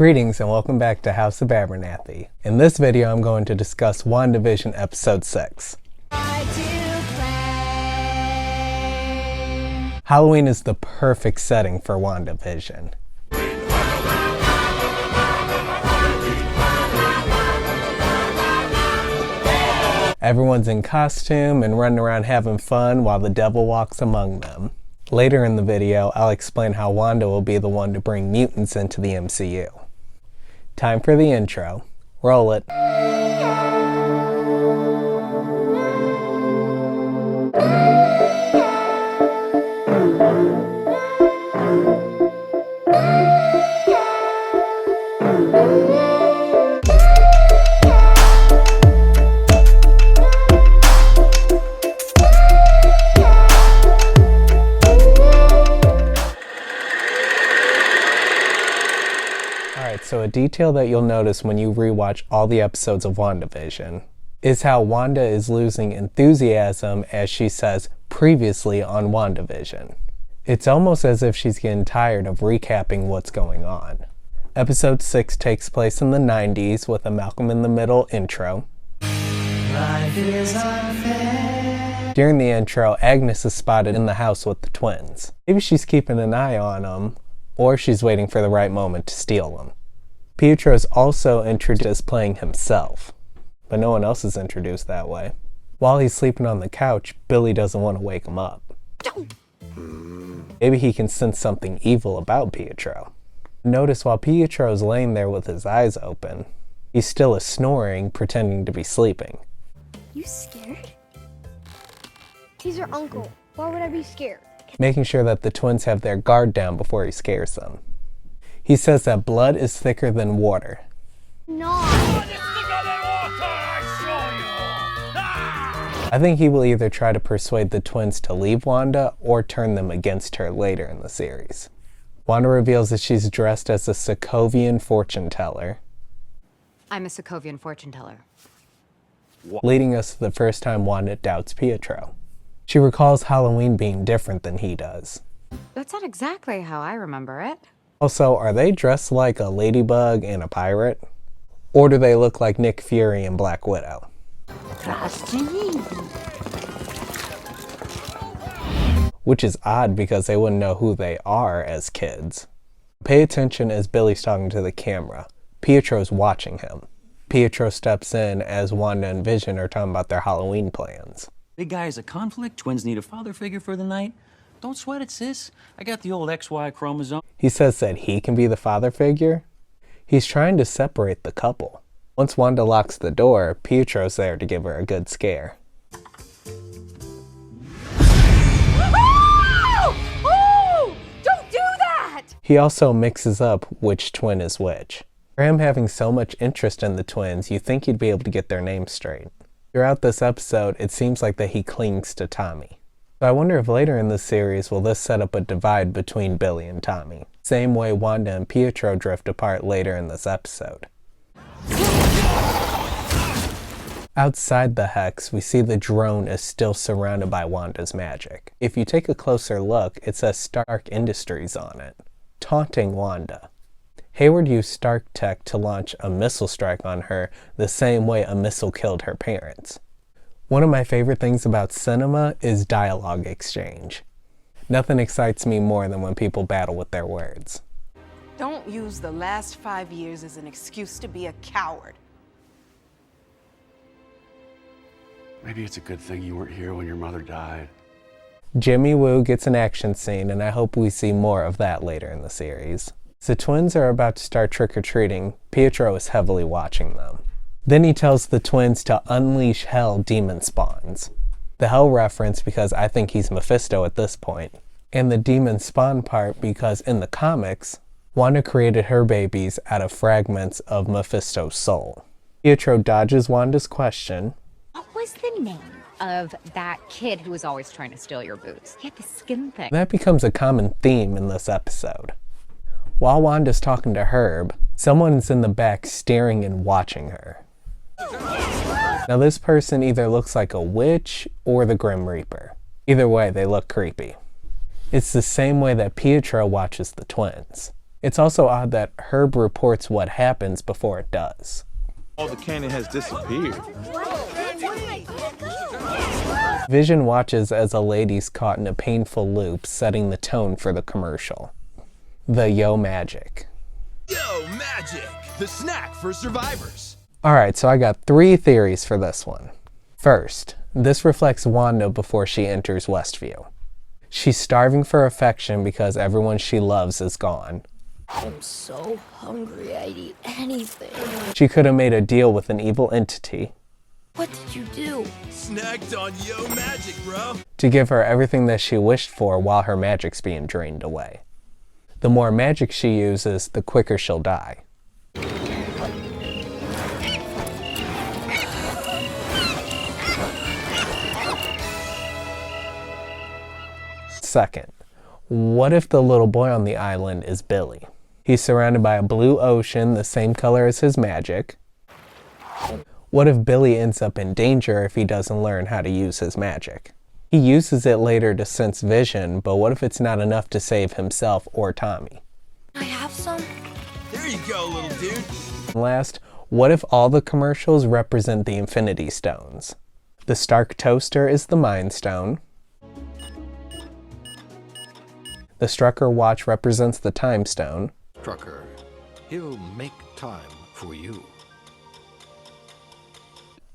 Greetings and welcome back to House of Abernathy. In this video I'm going to discuss WandaVision Episode 6. Halloween is the perfect setting for WandaVision. Everyone's in costume and running around having fun while the devil walks among them. Later in the video, I'll explain how Wanda will be the one to bring mutants into the MCU. Time for the intro. Roll it. So a detail that you'll notice when you rewatch all the episodes of WandaVision is how Wanda is losing enthusiasm as she says previously on WandaVision. It's almost as if she's getting tired of recapping what's going on. Episode 6 takes place in the 90s with a Malcolm in the Middle intro. Life is unfair. During the intro, Agnes is spotted in the house with the twins. Maybe she's keeping an eye on them, or she's waiting for the right moment to steal them. Pietro is also introduced as playing himself, but no one else is introduced that way. While he's sleeping on the couch, Billy doesn't want to wake him up. Maybe he can sense something evil about Pietro. Notice while Pietro is laying there with his eyes open, he still is snoring, pretending to be sleeping. You scared? He's your uncle. Why would I be scared? Making sure that the twins have their guard down before he scares them. He says that blood is thicker than water. No. I think he will either try to persuade the twins to leave Wanda or turn them against her later in the series. Wanda reveals that she's dressed as a Sokovian fortune teller. I'm a Sokovian fortune teller. Leading us to the first time Wanda doubts Pietro. She recalls Halloween being different than he does. That's not exactly how I remember it. Also, are they dressed like a ladybug and a pirate? Or do they look like Nick Fury and Black Widow? Which is odd because they wouldn't know who they are as kids. Pay attention as Billy's talking to the camera. Pietro's watching him. Pietro steps in as Wanda and Vision are talking about their Halloween plans. Big guy is a conflict, twins need a father figure for the night. Don't sweat it, sis. I got the old XY chromosome. He says that he can be the father figure. He's trying to separate the couple. Once Wanda locks the door, Pietro's there to give her a good scare. Oh! Don't do that! He also mixes up which twin is which. For him having so much interest in the twins, you think he'd be able to get their names straight. Throughout this episode, it seems like that he clings to Tommy. So I wonder if later in this series will this set up a divide between Billy and Tommy. Same way Wanda and Pietro drift apart later in this episode. Outside the Hex, we see the drone is still surrounded by Wanda's magic. If you take a closer look, it says Stark Industries on it, taunting Wanda. Hayward used Stark tech to launch a missile strike on her the same way a missile killed her parents. One of my favorite things about cinema is dialogue exchange. Nothing excites me more than when people battle with their words. Don't use the last 5 years as an excuse to be a coward. Maybe it's a good thing you weren't here when your mother died. Jimmy Woo gets an action scene, and I hope we see more of that later in the series. The twins are about to start trick-or-treating. Pietro is heavily watching them. Then he tells the twins to unleash hell demon spawns. The hell reference because I think he's Mephisto at this point. And the demon spawn part because in the comics, Wanda created her babies out of fragments of Mephisto's soul. Pietro dodges Wanda's question. What was the name of that kid who was always trying to steal your boots? He had the skin thing. That becomes a common theme in this episode. While Wanda's talking to Herb, someone's in the back staring and watching her. Now this person either looks like a witch or the Grim Reaper. Either way, they look creepy. It's the same way that Pietro watches the twins. It's also odd that Herb reports what happens before it does. All the cannon has disappeared. Vision watches as a lady's caught in a painful loop, setting the tone for the commercial. The Yo Magic. Yo Magic, the snack for survivors. Alright, so I got 3 theories for this one. First, this reflects Wanda before she enters Westview. She's starving for affection because everyone she loves is gone. I'm so hungry, I'd eat anything. She could have made a deal with an evil entity. What did you do? Snacked on Yo Magic, bro. To give her everything that she wished for while her magic's being drained away. The more magic she uses, the quicker she'll die. Second, what if the little boy on the island is Billy? He's surrounded by a blue ocean, the same color as his magic. What if Billy ends up in danger if he doesn't learn how to use his magic? He uses it later to sense vision, but what if it's not enough to save himself or Tommy? Can I have some? There you go, little dude. And last, what if all the commercials represent the Infinity Stones? The Stark Toaster is the Mind Stone. The Strucker Watch represents the Time Stone. Strucker, he'll make time for you.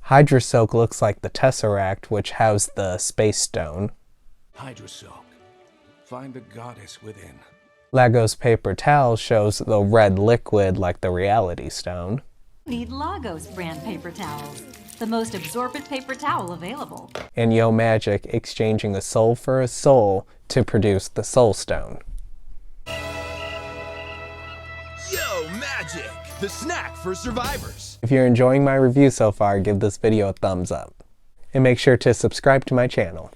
Hydra Soak looks like the Tesseract, which housed the Space Stone. Hydra Soak, find the goddess within. Lagos Paper Towel shows the red liquid like the Reality Stone. Need Lagos brand paper towels, the most absorbent paper towel available. And Yo Magic exchanging a soul for a soul to produce the Soul Stone. Yo Magic, the snack for survivors. If you're enjoying my review so far, give this video a thumbs up. And make sure to subscribe to my channel.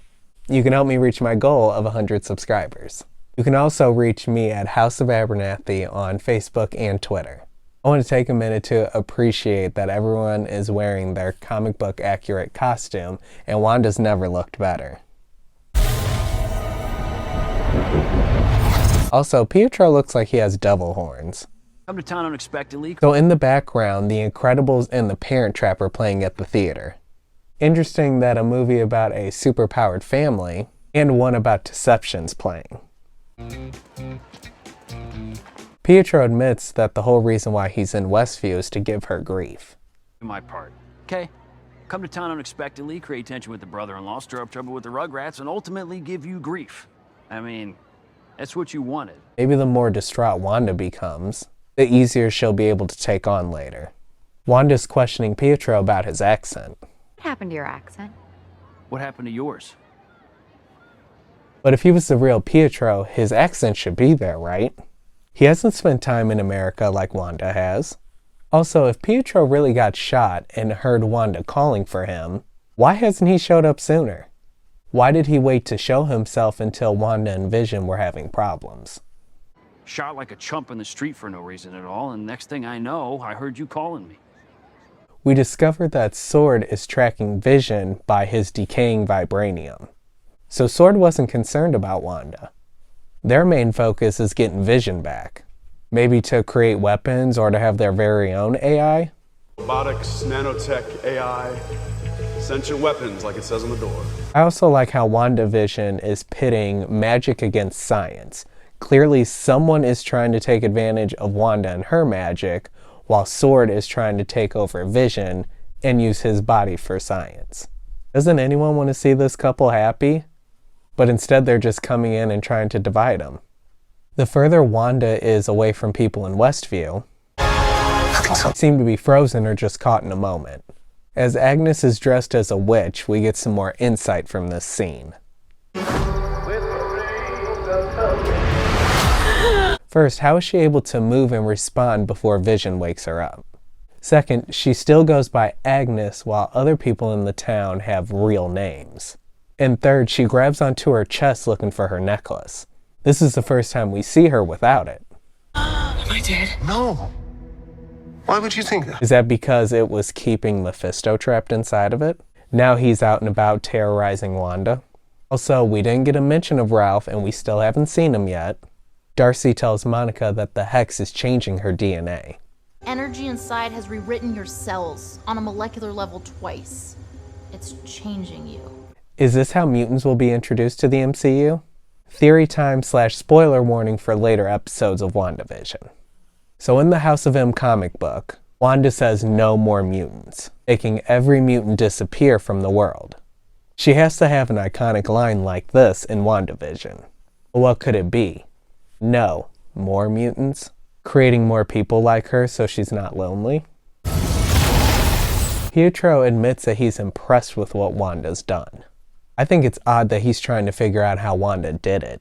You can help me reach my goal of 100 subscribers. You can also reach me at House of Abernathy on Facebook and Twitter. I want to take a minute to appreciate that everyone is wearing their comic book accurate costume, and Wanda's never looked better. Also, Pietro looks like he has devil horns. Come to town unexpectedly. So in the background, The Incredibles and The Parent Trap are playing at the theater. Interesting that a movie about a superpowered family and one about deception's playing. Pietro admits that the whole reason why he's in Westview is to give her grief. My part, okay? Come to town unexpectedly, create tension with the brother-in-law, stir up trouble with the Rugrats, and ultimately give you grief. I mean, that's what you wanted. Maybe the more distraught Wanda becomes, the easier she'll be able to take on later. Wanda's questioning Pietro about his accent. What happened to your accent? What happened to yours? But if he was the real Pietro, his accent should be there, right? He hasn't spent time in America like Wanda has. Also, if Pietro really got shot and heard Wanda calling for him, why hasn't he showed up sooner? Why did he wait to show himself until Wanda and Vision were having problems? Shot like a chump in the street for no reason at all, and next thing I know, I heard you calling me. We discovered that Sword is tracking Vision by his decaying vibranium. So Sword wasn't concerned about Wanda. Their main focus is getting Vision back. Maybe to create weapons or to have their very own AI? Robotics, nanotech, AI, sentient weapons, like it says on the door. I also like how WandaVision is pitting magic against science. Clearly someone is trying to take advantage of Wanda and her magic, while Sword is trying to take over Vision and use his body for science. Doesn't anyone want to see this couple happy? But instead they're just coming in and trying to divide them. The further Wanda is away from people in Westview, seem to be frozen or just caught in a moment. As Agnes is dressed as a witch, we get some more insight from this scene. First, how is she able to move and respond before Vision wakes her up? Second, she still goes by Agnes while other people in the town have real names. And third, she grabs onto her chest looking for her necklace. This is the first time we see her without it. Am I dead? No. Why would you think that? Is that because it was keeping Mephisto trapped inside of it? Now he's out and about terrorizing Wanda. Also, we didn't get a mention of Ralph and we still haven't seen him yet. Darcy tells Monica that the hex is changing her DNA. Energy inside has rewritten your cells on a molecular level twice. It's changing you. Is this how mutants will be introduced to the MCU? Theory time / spoiler warning for later episodes of WandaVision. So in the House of M comic book, Wanda says no more mutants, making every mutant disappear from the world. She has to have an iconic line like this in WandaVision. What could it be? No, more mutants? Creating more people like her so she's not lonely? Pietro admits that he's impressed with what Wanda's done. I think it's odd that he's trying to figure out how Wanda did it.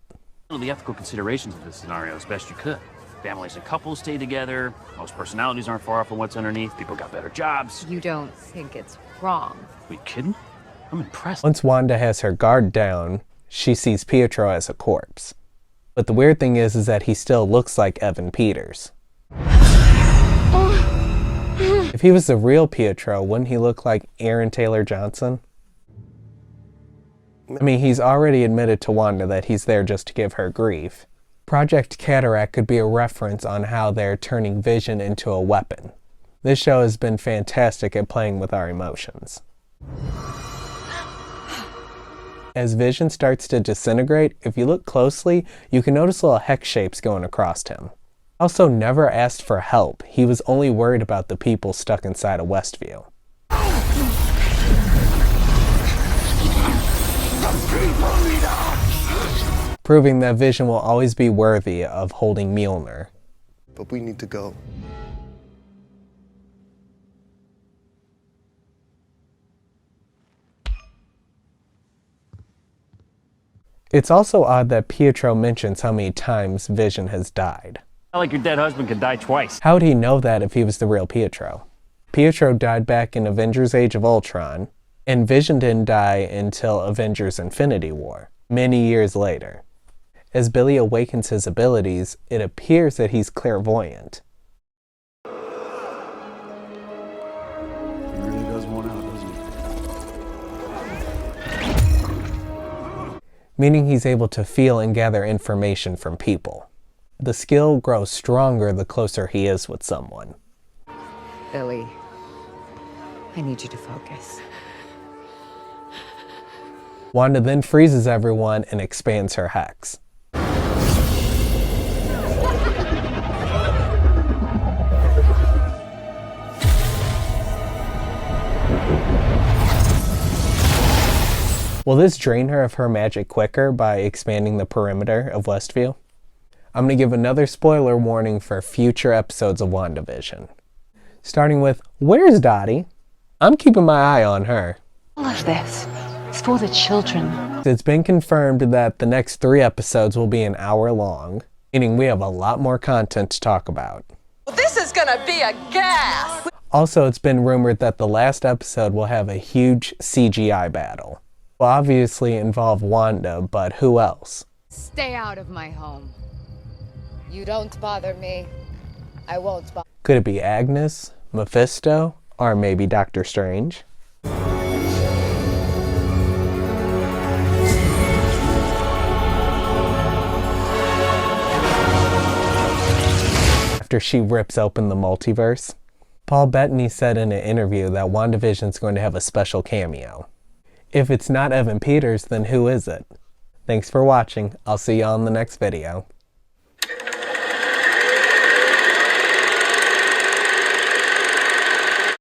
The ethical considerations of this scenario as best you could. Families and couples stay together. Most personalities aren't far off from what's underneath. People got better jobs. You don't think it's wrong? Are you kidding? I'm impressed. Once Wanda has her guard down, she sees Pietro as a corpse. But the weird thing is that he still looks like Evan Peters. If he was the real Pietro, wouldn't he look like Aaron Taylor Johnson? I mean, he's already admitted to Wanda that he's there just to give her grief. Project Cataract could be a reference on how they're turning Vision into a weapon. This show has been fantastic at playing with our emotions. As Vision starts to disintegrate, if you look closely, you can notice little hex shapes going across him. Also never asked for help. He was only worried about the people stuck inside of Westview. Proving that Vision will always be worthy of holding Mjolnir. But we need to go. It's also odd that Pietro mentions how many times Vision has died. Not like your dead husband could die twice. How would he know that if he was the real Pietro? Pietro died back in Avengers Age of Ultron, and Vision didn't die until Avengers Infinity War, many years later. As Billy awakens his abilities, it appears that he's clairvoyant. He really does want out, doesn't he? Meaning he's able to feel and gather information from people. The skill grows stronger the closer he is with someone. Billy, I need you to focus. Wanda then freezes everyone and expands her hex. Will this drain her of her magic quicker by expanding the perimeter of Westview? I'm going to give another spoiler warning for future episodes of WandaVision. Starting with, where's Dottie? I'm keeping my eye on her. All of this is for the children. It's been confirmed that the next 3 episodes will be an hour long, meaning we have a lot more content to talk about. This is gonna be a gas! Also, it's been rumored that the last episode will have a huge CGI battle. Will obviously involve Wanda, but who else? Stay out of my home. You don't bother me. I won't bother. Could it be Agnes, Mephisto, or maybe Doctor Strange? After she rips open the multiverse? Paul Bettany said in an interview that WandaVision's going to have a special cameo. If it's not Evan Peters, then who is it? Thanks for watching. I'll see you on the next video.